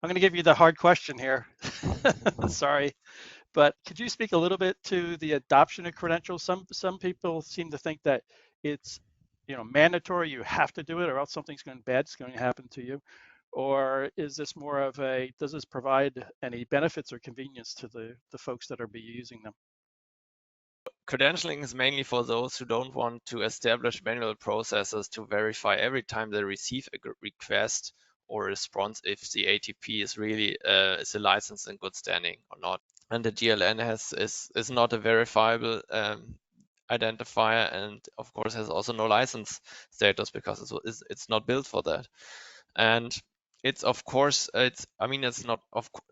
I'm going to give you the hard question here. Sorry, but could you speak a little bit to the adoption of credentials? Some people seem to think that it's mandatory. You have to do it, or else something's bad's going to happen to you. Or is this more of a, does this provide any benefits or convenience to the folks that are be using them? Credentialing is mainly for those who don't want to establish manual processes to verify every time they receive a request or response if the ATP is really is a license in good standing or not. And the GLN is not a verifiable identifier, and of course has also no license status because it's not built for that. And it's of course it's I mean it's not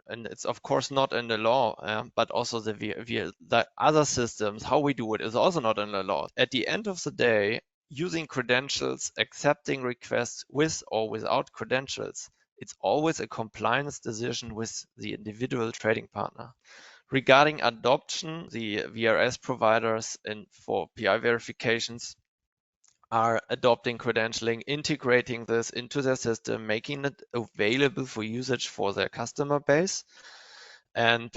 and it's of course not in the law, but also the other systems, how we do it, is also not in the law. At the end of the day, using credentials, accepting requests with or without credentials, it's always a compliance decision with the individual trading partner. Regarding adoption, the VRS providers for PI verifications are adopting credentialing, integrating this into their system, making it available for usage for their customer base. And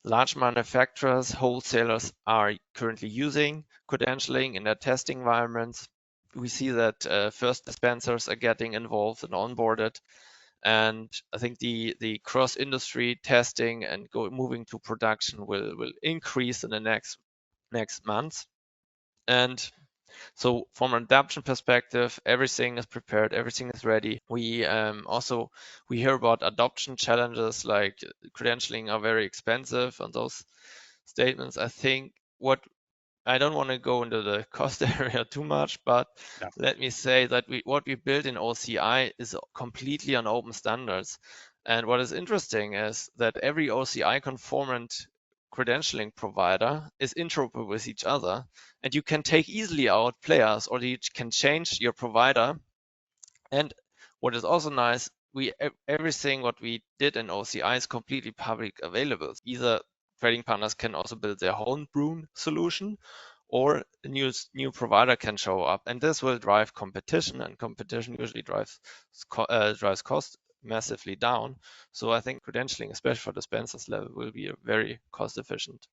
large manufacturers, wholesalers are currently using credentialing in their testing environments. We see that first dispensers are getting involved and onboarded. And I think the cross-industry testing and moving to production will increase in the next months. And so from an adoption perspective, everything is prepared, everything is ready. We hear about adoption challenges like credentialing are very expensive and those statements. I think I don't want to go into the cost area too much, but Yeah. let me say that what we built in OCI is completely on open standards. And what is interesting is that every OCI conformant credentialing provider is interoperable with each other, and you can take easily out players, or you can change your provider. And what is also nice, everything what we did in OCI is completely public available. Either trading partners can also build their own brew solution, or a new provider can show up, and this will drive competition, and competition usually drives cost massively down. So I think credentialing, especially for dispensers level, will be a very cost efficient